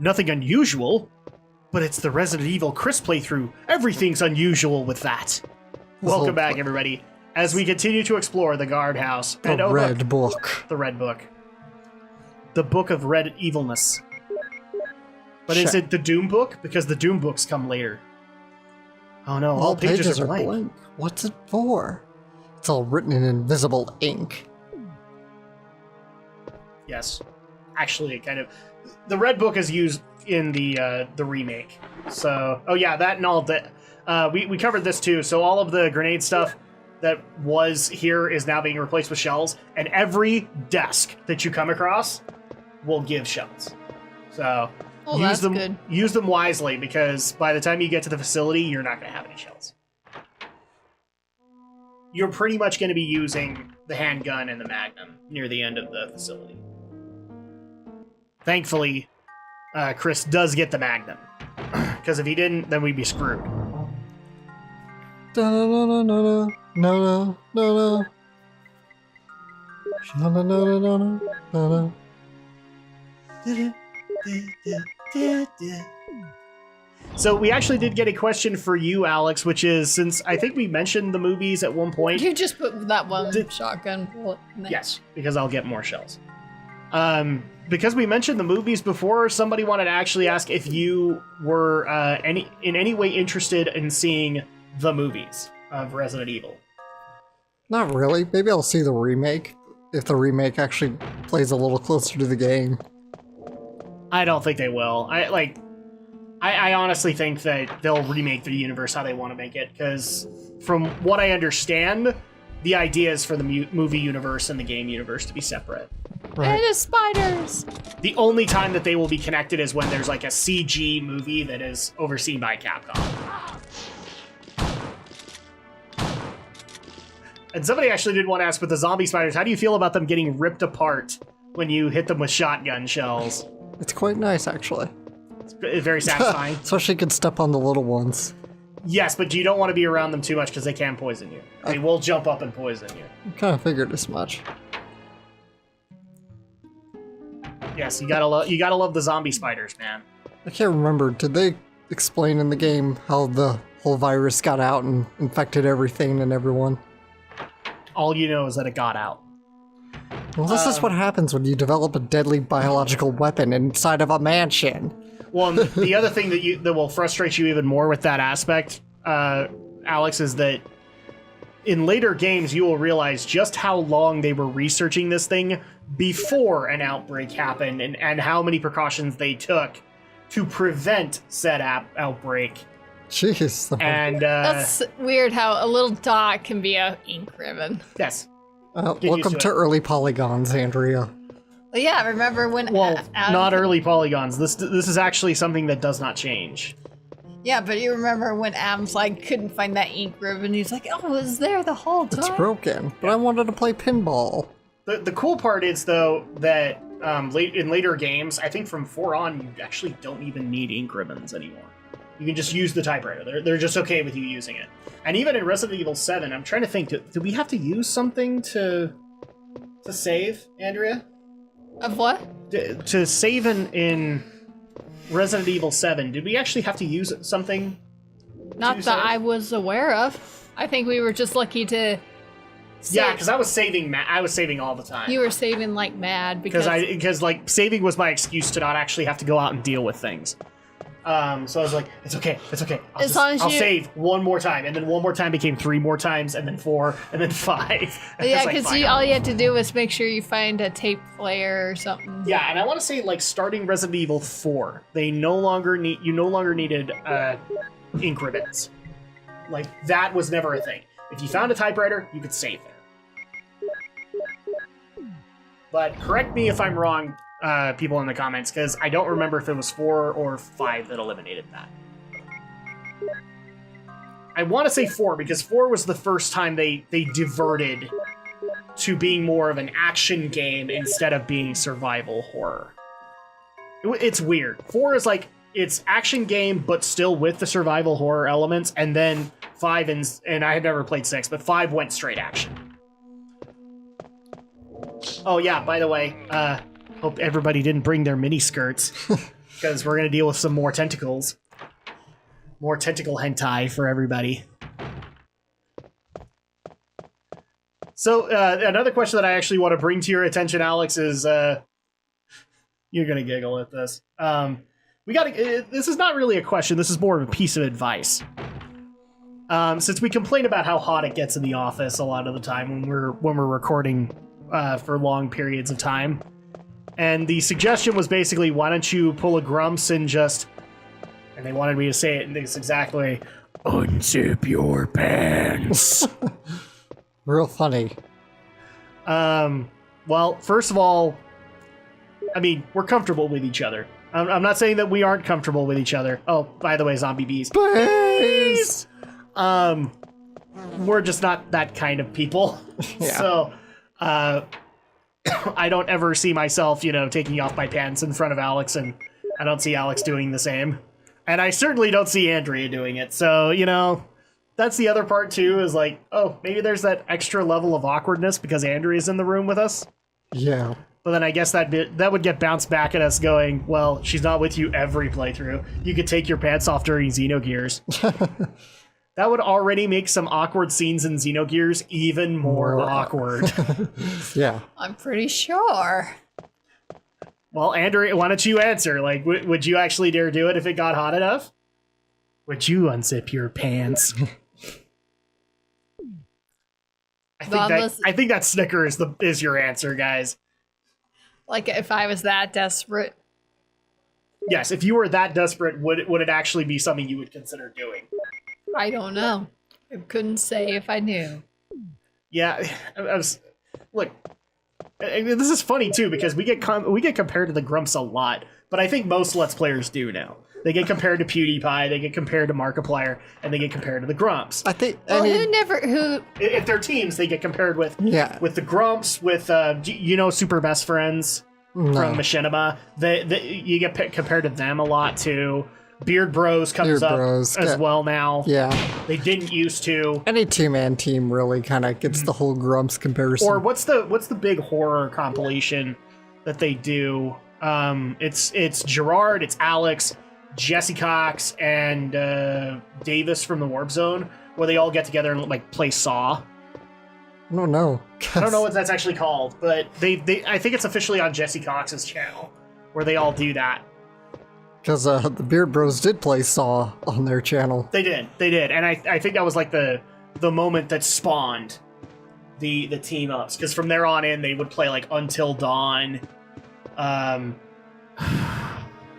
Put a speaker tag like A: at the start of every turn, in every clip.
A: nothing unusual. But it's the Resident Evil Chris playthrough. Everything's unusual with that. Welcome back, everybody, as we continue to explore the guardhouse.
B: The Red Book.
A: The Red Book. The Book of Red Evilness. But is it the Doom Book? Because the Doom Books come later. Oh no, all pages are blank.
B: What's it for? It's all written in invisible ink.
A: Yes. Actually, it kind of... The Red Book is used in the remake. So, oh yeah, that and all that. We covered this too. So all of the grenade stuff that was here is now being replaced with shells, and every desk that you come across will give shells. So use them wisely, because by the time you get to the facility, you're not going to have any shells. You're pretty much going to be using the handgun and the magnum near the end of the facility. Thankfully, Chris does get the magnum, because if he didn't, then we'd be screwed. So we actually did get a question for you, Alex, which is, since I think we mentioned the movies at one point.
C: You just put that one shotgun bullet in there.
A: Yes, because I'll get more shells. Because we mentioned the movies before, somebody wanted to actually ask if you were in any way interested in seeing the movies of Resident Evil.
B: Not really. Maybe I'll see the remake, if the remake actually plays a little closer to the game.
A: I don't think they will. I honestly think that they'll remake the universe how they want to make it, because from what I understand, the idea is for the movie universe and the game universe to be separate.
C: Right. And the spiders!
A: The only time that they will be connected is when there's like a CG movie that is overseen by Capcom. And somebody actually did want to ask, with the zombie spiders, how do you feel about them getting ripped apart when you hit them with shotgun shells?
B: It's quite nice, actually.
A: It's very satisfying.
B: Especially you can step on the little ones.
A: Yes, but you don't want to be around them too much because they can poison you. They will jump up and poison you.
B: I kind of figured as much.
A: Yes, you gotta love the zombie spiders, man.
B: I can't remember. Did they explain in the game how the whole virus got out and infected everything and everyone?
A: All you know is that it got out.
B: Well, this is what happens when you develop a deadly biological weapon inside of a mansion.
A: Well, and the other thing that will frustrate you even more with that aspect, Alex, is that in later games you will realize just how long they were researching this thing before an outbreak happened, and how many precautions they took to prevent said outbreak.
B: Jeez.
A: And
C: that's weird how a little dot can be a ink ribbon.
A: Yes.
B: Welcome to early polygons, Andrea.
C: Well, yeah, remember when...
A: Well, not early polygons. This is actually something that does not change.
C: Yeah, but you remember when Adam's like, couldn't find that ink ribbon, he's like, oh, it was there the whole time.
B: It's broken, but I wanted to play pinball.
A: The cool part is, though, that in later games, I think from 4 on, you actually don't even need ink ribbons anymore. You can just use the typewriter. They're just okay with you using it. And even in Resident Evil 7, I'm trying to think, do we have to use something to save, Andrea?
C: Of what?
A: To save in Resident Evil 7, did we actually have to use something?
C: Not that I was aware of. I think we were just lucky to save.
A: Yeah, because I was saving all the time.
C: You were saving like mad because
A: like saving was my excuse to not actually have to go out and deal with things. So I was like, it's okay. I'll save one more time, and then one more time became 3 more times, and then 4, and then 5.
C: Yeah, because all you had to do was make sure you find a tape player or something.
A: Yeah, and I want to say, like, starting Resident Evil 4, you no longer needed ink ribbons. Like, that was never a thing. If you found a typewriter, you could save there. But correct me if I'm wrong, people in the comments, because I don't remember if it was 4 or 5 that eliminated that. I want to say 4, because 4 was the first time they diverted to being more of an action game instead of being survival horror. It's weird. 4 is like, it's action game, but still with the survival horror elements, and then 5, and I had never played 6, but 5 went straight action. Oh yeah, by the way, hope everybody didn't bring their mini skirts. because we're going to deal with some more tentacles. More tentacle hentai for everybody. So, another question that I actually want to bring to your attention, Alex, is... you're going to giggle at this. This is not really a question. This is more of a piece of advice. Since we complain about how hot it gets in the office a lot of the time when we're recording for long periods of time, and the suggestion was basically, why don't you pull a Grumps and just, and they wanted me to say it in this exact way, unzip your pants.
B: Real funny.
A: Well, first of all, I mean, we're comfortable with each other. I'm not saying that we aren't comfortable with each other. Oh, by the way, zombie bees.
B: Bees!
A: We're just not that kind of people.
B: Yeah.
A: So, I don't ever see myself, taking off my pants in front of Alex, and I don't see Alex doing the same. And I certainly don't see Andrea doing it. So, that's the other part too, is like, oh, maybe there's that extra level of awkwardness because Andrea's in the room with us.
B: Yeah.
A: But then I guess that would get bounced back at us going, well, she's not with you every playthrough. You could take your pants off during Xenogears. That would already make some awkward scenes in Xenogears even more awkward.
B: Yeah.
C: I'm pretty sure.
A: Well, Andrea, why don't you answer? Like, would you actually dare do it if it got hot enough? Would you unzip your pants? I think that snicker is your answer, guys.
C: Like, if I was that desperate.
A: Yes, if you were that desperate, would it actually be something you would consider doing?
C: I don't know. I couldn't say if I knew.
A: Yeah, look, this is funny too because we get compared to the Grumps a lot, but I think most Let's Players do now. They get compared to PewDiePie, they get compared to Markiplier, and they get compared to the Grumps.
C: Well,
A: If they're teams, they get compared with the Grumps, with Super Best Friends from Machinima. You get compared to them a lot too. Beard Bros comes up as well now.
B: Yeah.
A: They didn't used to.
B: Any two-man team really kind of gets the whole Grumps comparison.
A: Or what's the big horror compilation that they do? It's Gerard, it's Alex, Jesse Cox, and Davis from the Warp Zone, where they all get together and like play Saw.
B: I don't know.
A: I don't know what that's actually called, but I think it's officially on Jesse Cox's channel, where they all do that.
B: Because the Beard Bros did play Saw on their channel.
A: They did, and I think that was like the moment that spawned the team ups. Because from there on in, they would play like Until Dawn,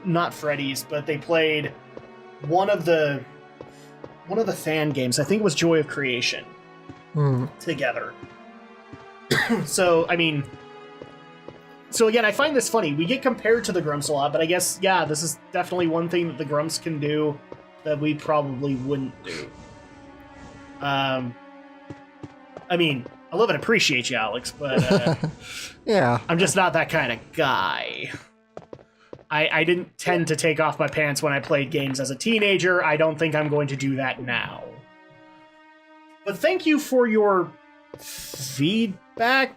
A: not Freddy's, but they played one of the fan games. I think it was Joy of Creation together. So I mean. So again, I find this funny. We get compared to the Grumps a lot, but I guess, yeah, this is definitely one thing that the Grumps can do that we probably wouldn't do. I mean, I love and appreciate you, Alex, but
B: yeah,
A: I'm just not that kind of guy. I didn't tend to take off my pants when I played games as a teenager. I don't think I'm going to do that now. But thank you for your feedback.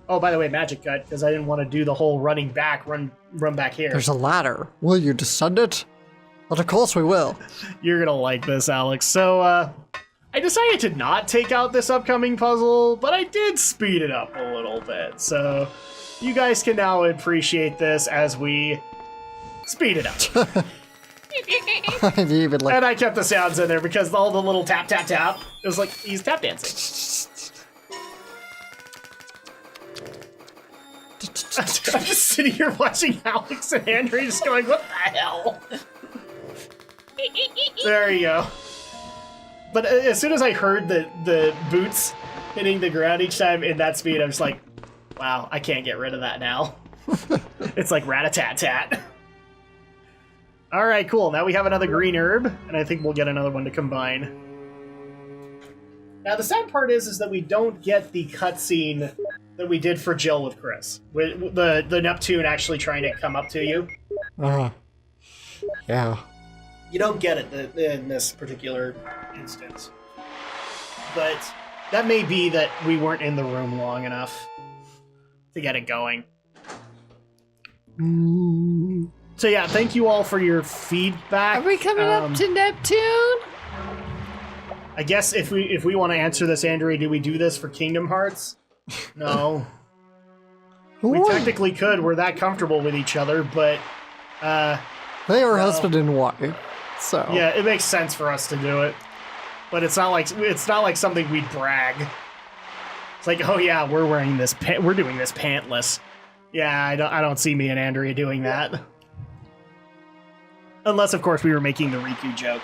A: Oh, by the way, magic cut, because I didn't want to do the whole running back, run back here.
B: There's a ladder. Will you descend it? But of course we will.
A: You're gonna like this, Alex. So, I decided to not take out this upcoming puzzle, but I did speed it up a little bit. So, you guys can now appreciate this as we speed it up. And I kept the sounds in there because all the little tap, tap, tap. It was like he's tap dancing. I'm just sitting here watching Alex and Andrea just going, what the hell? There you go. But as soon as I heard the boots hitting the ground each time in that speed, I was like, wow, I can't get rid of that now. It's like rat-a-tat-tat. All right, cool. Now we have another green herb, and I think we'll get another one to combine. Now, the sad part is that we don't get the cutscene that we did for Jill with Chris. With the Neptune actually trying to come up to you.
B: Yeah.
A: You don't get it in this particular instance. But that may be that we weren't in the room long enough to get it going. So yeah, thank you all for your feedback.
C: Are we coming up to Neptune?
A: I guess if we want to answer this, Andrea, do we do this for Kingdom Hearts? No. We technically could. We're that comfortable with each other, but
B: they are husband and wife, so
A: yeah, it makes sense for us to do it. But it's not like something we'd brag. It's like, oh yeah, we're wearing this. We're doing this pantless. Yeah, I don't see me and Andrea doing that. Unless, of course, we were making the Riku joke,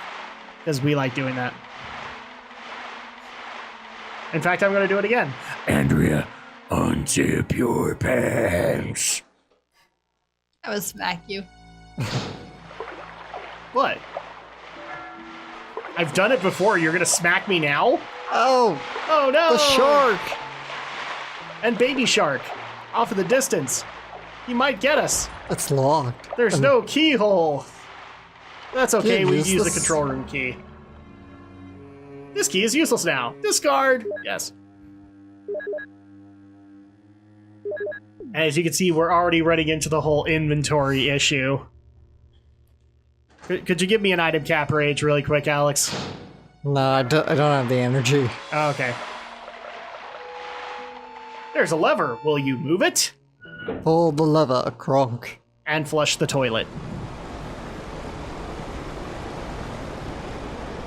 A: because we like doing that. In fact, I'm going to do it again. Andrea, unzip your pants.
C: I would smack you.
A: What? I've done it before. You're going to smack me now?
B: Oh
A: no!
B: The shark!
A: And baby shark. Off in the distance. He might get us.
B: It's locked.
A: There's no keyhole. That's okay,
B: Dude,
A: we
B: use
A: use the
B: this-
A: control room key. This key is useless now. Discard! Yes. As you can see, we're already running into the whole inventory issue. Could you give me an item cap rage really quick, Alex?
B: No, I don't have the energy.
A: Oh, okay. There's a lever. Will you move it?
B: Pull the lever, Kronk.
A: And flush the toilet.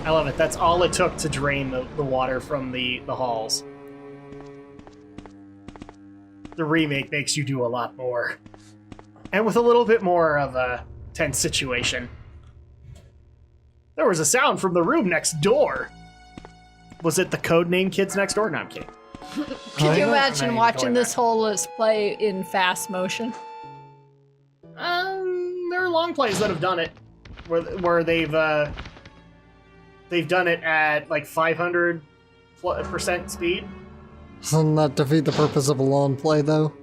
A: I love it. That's all it took to drain the water from the halls. The remake makes you do a lot more. And with a little bit more of a tense situation. There was a sound from the room next door. Was it the codename Kids Next Door? No, I'm kidding.
C: Can you
A: I'm
C: imagine
A: not
C: watching
A: going
C: this
A: back.
C: whole Let's Play in fast motion?
A: There are long plays that have done it, where they've done it at like 500% speed.
B: Doesn't that defeat the purpose of a long play, though?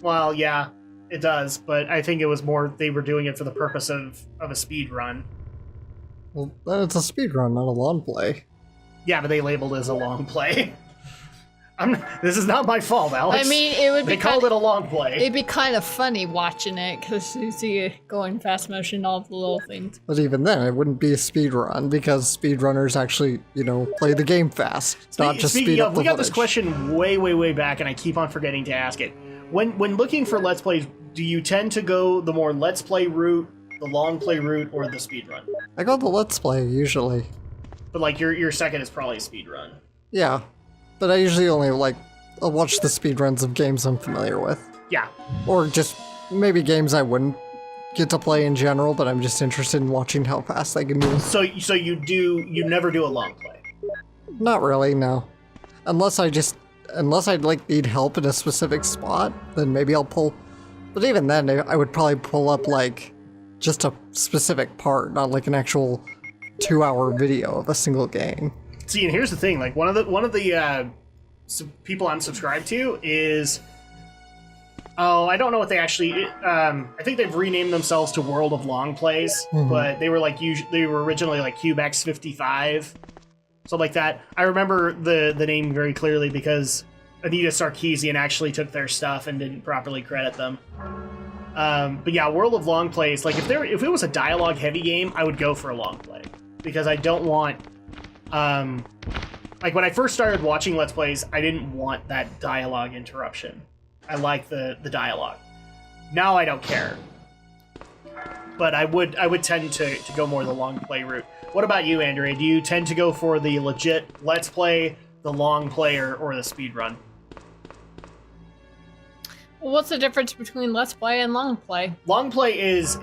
A: Well, yeah, it does, but I think it was more they were doing it for the purpose of a speed run.
B: Well, then it's a speedrun, not a long play.
A: Yeah, but they labeled it as a long play. This is not my fault, Alex.
C: I mean, it would be
A: they called it a long play.
C: It'd be kind of funny watching it because you see it going fast motion, all the little things.
B: But even then, it wouldn't be a speedrun, because speedrunners actually, play the game fast, not just
A: Speaking
B: speed up
A: of,
B: the
A: we got this
B: footage.
A: question way back, and I keep on forgetting to ask it. When looking for Let's Plays, do you tend to go the more Let's Play route, the long play route, or the speed run?
B: I go the Let's Play, usually.
A: But like your second is probably a speed run.
B: Yeah. But I usually only, I'll watch the speedruns of games I'm familiar with.
A: Yeah.
B: Or just maybe games I wouldn't get to play in general, but I'm just interested in watching how fast they can move.
A: So you never do a long play.
B: Not really, no. Unless I need help in a specific spot, then maybe I'll pull. But even then, I would probably pull up just a specific part, not like an actual 2-hour video of a single game.
A: See, and here's the thing: one of the people I'm subscribed to is, I don't know what they actually. I think they've renamed themselves to World of Long Plays, but they were they were originally like CubeX 55, something like that. I remember the name very clearly because Anita Sarkeesian actually took their stuff and didn't properly credit them. But yeah, World of Long Plays, if it was a dialogue heavy game, I would go for a long play because I don't want. When I first started watching Let's Plays, I didn't want that dialogue interruption. I like the dialogue. Now I don't care. But I would tend to go more the long play route. What about you, Andrea? Do you tend to go for the legit Let's Play, the long play, or the speed run?
C: Well, what's the difference between Let's Play and Long Play?
A: Long play is,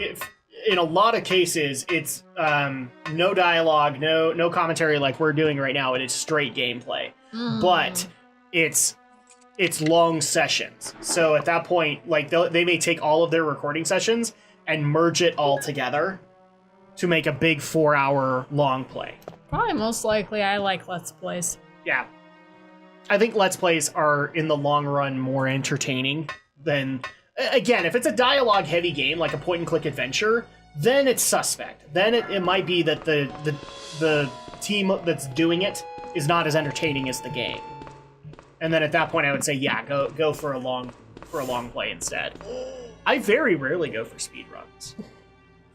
A: in a lot of cases, it's no dialogue, no commentary like we're doing right now. It is straight gameplay, but it's long sessions. So at that point, they may take all of their recording sessions and merge it all together to make a big 4-hour long play.
C: Probably most likely I like Let's Plays.
A: Yeah, I think Let's Plays are in the long run more entertaining than. Again, if it's a dialogue-heavy game, like a point-and-click adventure, then it's suspect. Then it might be that the team that's doing it is not as entertaining as the game. And then at that point, I would say, yeah, go for a long play instead. I very rarely go for speedruns.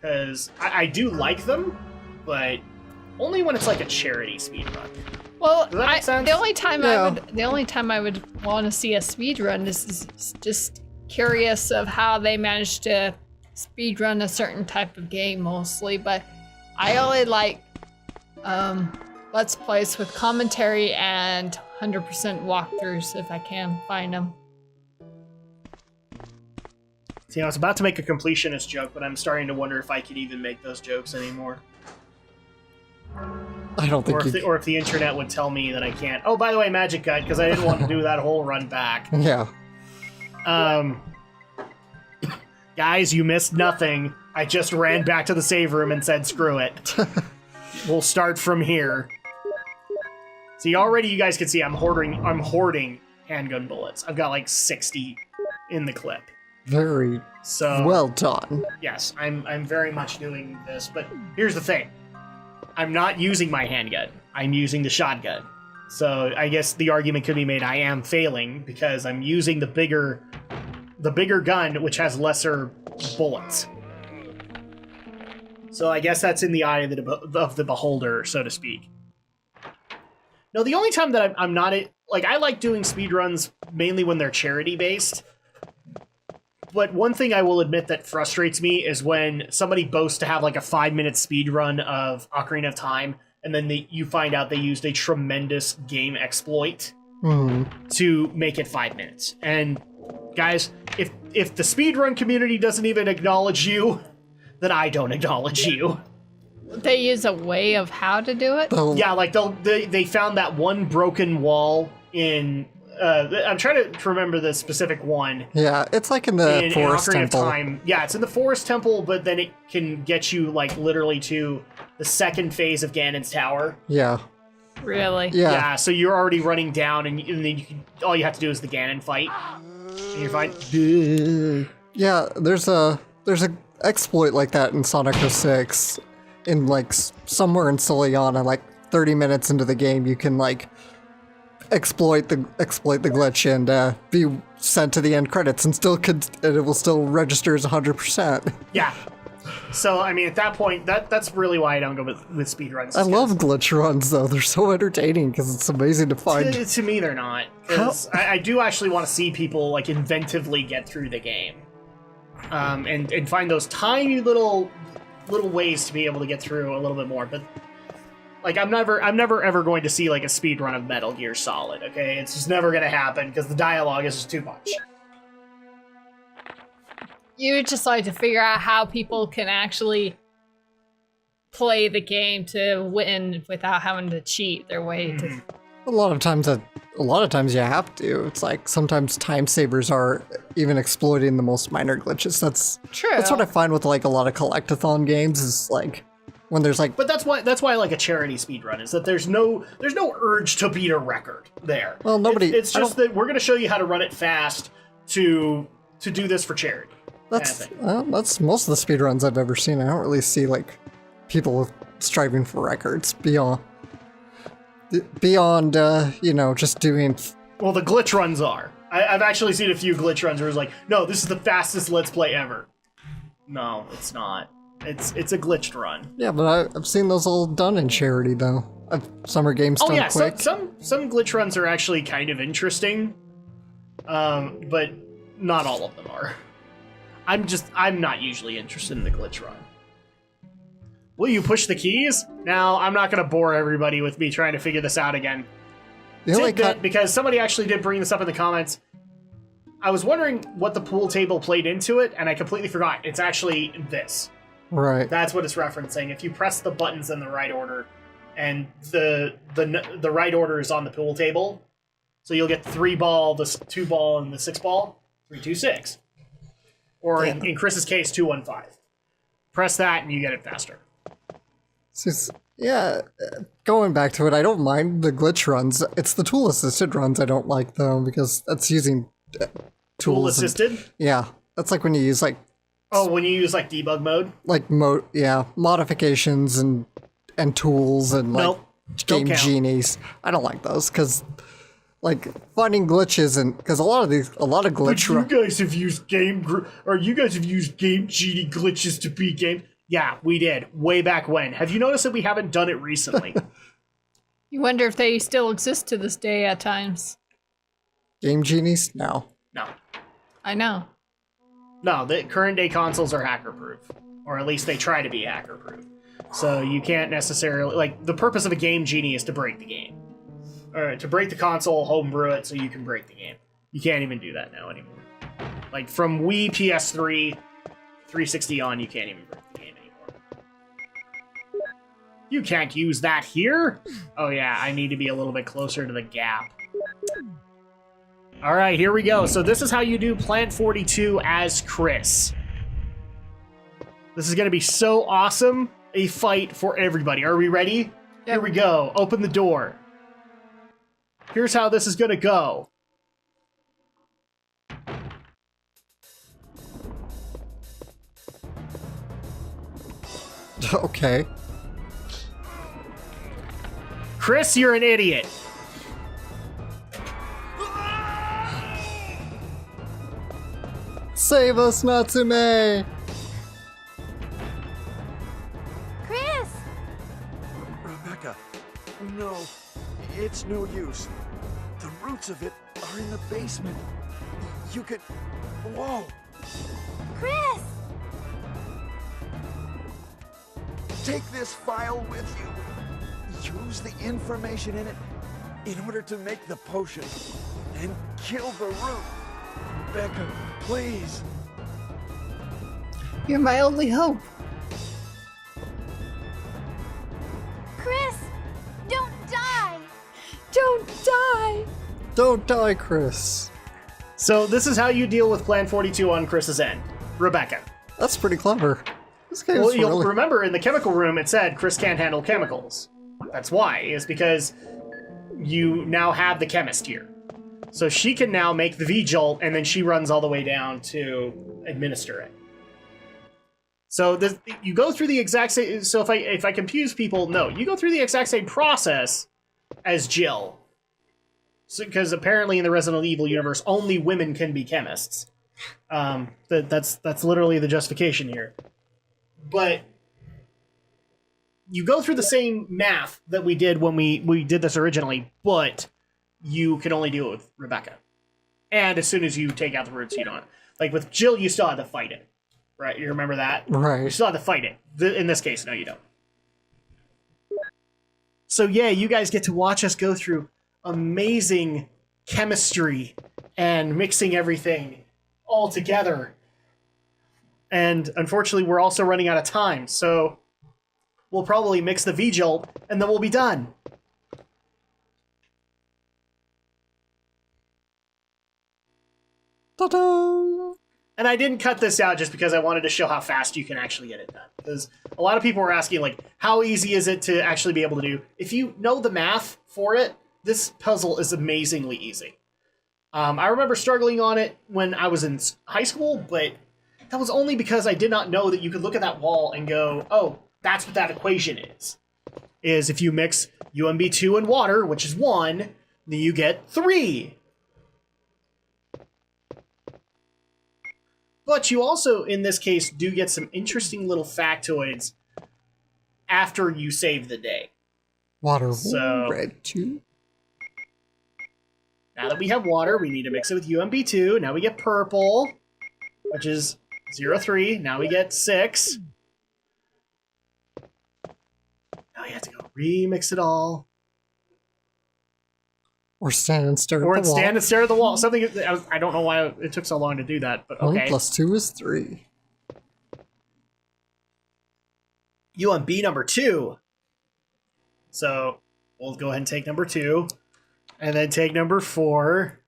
A: Because I do like them, but only when it's like a charity speedrun.
C: Well,
A: Does that make sense?
C: the only time I would want to see a speedrun is just curious of how they managed to speedrun a certain type of game mostly, but I only like Let's Plays with commentary and 100% walkthroughs if I can find them.
A: See, I was about to make a completionist joke, but I'm starting to wonder if I could even make those jokes anymore.
B: I don't think
A: Or if the internet would tell me that I can't. Oh, by the way, Magic Cut, because I didn't want to do that whole run back.
B: Yeah.
A: Guys, you missed nothing. I just ran back to the save room and said, screw it. We'll start from here. See, already you guys can see I'm hoarding handgun bullets. I've got like 60 in the clip.
B: Very well done.
A: Yes, I'm very much doing this, but here's the thing. I'm not using my handgun. I'm using the shotgun. So I guess the argument could be made I am failing because I'm using the bigger gun, which has lesser bullets. So I guess that's in the eye of the beholder, so to speak. No, the only time that I'm not... Like, I like doing speedruns mainly when they're charity-based. But one thing I will admit that frustrates me is when somebody boasts to have like a 5-minute speed run of Ocarina of Time, and then you find out they used a tremendous game exploit to make it 5 minutes. And guys, if the speedrun community doesn't even acknowledge you, then I don't acknowledge you.
C: They use a way of how to do it?
A: Yeah, like they found that one broken wall in... I'm trying to remember the specific one.
B: Yeah, it's like in the Forest Temple.
A: Of Time. Yeah, it's in the Forest Temple, but then it can get you like literally to the second phase of Ganon's Tower.
B: Yeah.
C: Really?
B: Yeah.
A: So you're already running down, and then all you have to do is the Ganon fight, and you're fine.
B: Yeah, there's a exploit like that in Sonic 06, in like somewhere in Soliana, like 30 minutes into the game, you can like exploit the glitch and be sent to the end credits, and it will still register as 100%.
A: Yeah. So I mean, at that point, that's really why I don't go with speedruns.
B: I love glitch runs though; they're so entertaining because it's amazing to find.
A: To me, they're not. Because I do actually want to see people like inventively get through the game, and find those tiny little ways to be able to get through a little bit more, but. Like, I'm never ever going to see, like, a speedrun of Metal Gear Solid, okay? It's just never gonna happen, because the dialogue is just too much.
C: You just like to figure out how people can actually play the game to win without having to cheat their way to...
B: A lot of times you have to. It's like, sometimes time savers are even exploiting the most minor glitches. That's
C: True.
B: That's what I find with, like, a lot of collectathon games, is, like... When there's like,
A: but that's why I like a charity speedrun is that there's no urge to beat a record there.
B: Well,
A: it's just that we're going to show you how to run it fast to do this for charity.
B: That's most of the speedruns I've ever seen. I don't really see like people striving for records beyond just doing. Well,
A: the glitch runs are. I've actually seen a few glitch runs where it's like, no, this is the fastest Let's Play ever. No, it's not. It's a glitched run.
B: Yeah, but I've seen those all done in charity though. Summer games done quick.
A: Some glitch runs are actually kind of interesting, but not all of them are. I'm not usually interested in the glitch run. Will you push the keys? Now, I'm not going to bore everybody with me trying to figure this out again. Because somebody actually did bring this up in the comments. I was wondering what the pool table played into it, and I completely forgot. It's actually this.
B: Right.
A: That's what it's referencing. If you press the buttons in the right order, and the right order is on the pool table, so you'll get 3-ball, the 2-ball, and the 6-ball. 3, 2, 6. Or in Chris's case, 2, 1, 5. Press that, and you get it faster.
B: Yeah, going back to it, I don't mind the glitch runs. It's the tool-assisted runs I don't like, though, because that's using tools.
A: Tool-assisted?
B: Yeah, that's like when you use like.
A: Oh, when you use like debug mode?
B: Like modifications and tools and like game genies. I don't like those because like finding glitches and because a lot of glitch.
A: But you guys have used game genie glitches to beat game. Yeah, we did way back when. Have you noticed that we haven't done it recently?
C: You wonder if they still exist to this day at times.
B: Game genies? No.
A: No.
C: I know.
A: No, the current day consoles are hacker proof. Or at least they try to be hacker proof. So you can't necessarily, like, the purpose of a game genie is to break the game. Or to break the console, homebrew it so you can break the game. You can't even do that now anymore. Like from Wii, PS3, 360 on, you can't even break the game anymore. You can't use that here? Oh yeah, I need to be a little bit closer to the gap. All right, here we go. So this is how you do Plant 42 as Chris. This is going to be so awesome. A fight for everybody. Are we ready?
C: Yep.
A: Here we go. Open the door. Here's how this is going to go.
B: Okay.
A: Chris, you're an idiot.
B: Save us, Natsume!
D: Chris!
E: Rebecca, no, it's no use. The roots of it are in the basement. You could... Whoa!
D: Chris!
E: Take this file with you. Use the information in it in order to make the potion. And kill the root. Rebecca, please.
C: You're my only hope.
D: Chris! Don't die!
C: Don't die!
B: Don't die, Chris.
A: So this is how you deal with Plan 42 on Chris's end. Rebecca.
B: That's pretty clever. This game's
A: Well, you'll
B: really...
A: remember in the chemical room it said Chris can't handle chemicals. That's why, is because you now have the chemist here. So she can now make the V-Jolt, and then she runs all the way down to administer it. So this, you go through the exact same... So if I confuse people, no. You go through the exact same process as Jill. Because apparently in the Resident Evil universe, only women can be chemists. That's literally the justification here. But you go through the same math that we did when we did this originally, but you can only do it with Rebecca. And as soon as you take out the roots, you don't. Like with Jill, you still had to fight it. Right? You remember that? You
B: Right.
A: still had to fight it. In this case, no, you don't. So yeah, you guys get to watch us go through amazing chemistry and mixing everything all together. And unfortunately, we're also running out of time, so we'll probably mix the V-Jolt, and then we'll be done.
B: Ta-da!
A: And I didn't cut this out just because I wanted to show how fast you can actually get it done. Because a lot of people were asking, like, how easy is it to actually be able to do? If you know the math for it, this puzzle is amazingly easy. I remember struggling on it when I was in high school, but that was only because I did not know that you could look at that wall and go, oh, that's what that equation is. Is if you mix UMB2 and water, which is 1, then you get 3. But you also, in this case, do get some interesting little factoids after you save the day.
B: Water,
A: So-
B: red too.
A: Now that we have water, we need to mix it with UMB2. Now we get purple, which is 0.3. Now we get 6. Now we have to go remix it all.
B: Or stand and stare
A: Or
B: at the wall.
A: stand and stare at the wall. Something I don't know why it took so long to do that, but
B: 1
A: okay.
B: plus 2 is 3.
A: UMB number 2. So we'll go ahead and take number 2. And then take number 4.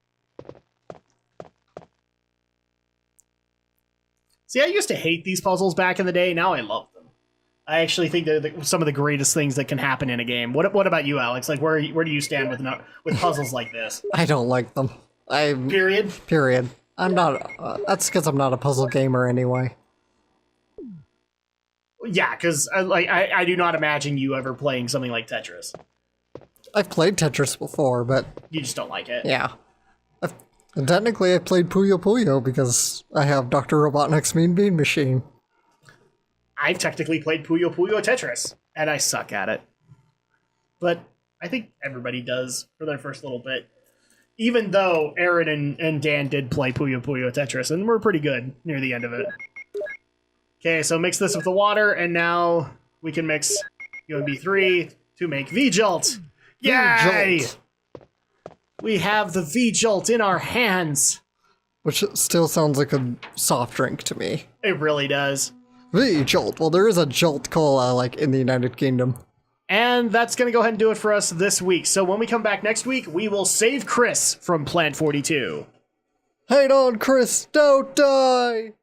A: See, I used to hate these puzzles back in the day. Now I love them. I actually think they're some of the greatest things that can happen in a game. What about you, Alex? Like, where do you stand with puzzles like this?
B: I don't like them.
A: Period.
B: Period. I'm not... that's because I'm not a puzzle gamer anyway.
A: Yeah, because I do not imagine you ever playing something like Tetris.
B: I've played Tetris before, but
A: You just don't like it.
B: yeah. And technically, I played Puyo Puyo because I have Dr. Robotnik's Mean Bean Machine.
A: I've technically played Puyo Puyo Tetris, and I suck at it. But I think everybody does for their first little bit. Even though Aaron and Dan did play Puyo Puyo Tetris, and we're pretty good near the end of it. Okay, so mix this with the water, and now we can mix UMB3 to make V-Jolt. Yay!
B: V-Jolt.
A: We have the V-Jolt in our hands.
B: Which still sounds like a soft drink to me.
A: It really does.
B: V-Jolt. Well, there is a Jolt Cola, like, in the United Kingdom.
A: And that's going to go ahead and do it for us this week. So when we come back next week, we will save Chris from Plant 42.
B: Hang on, Chris, don't die!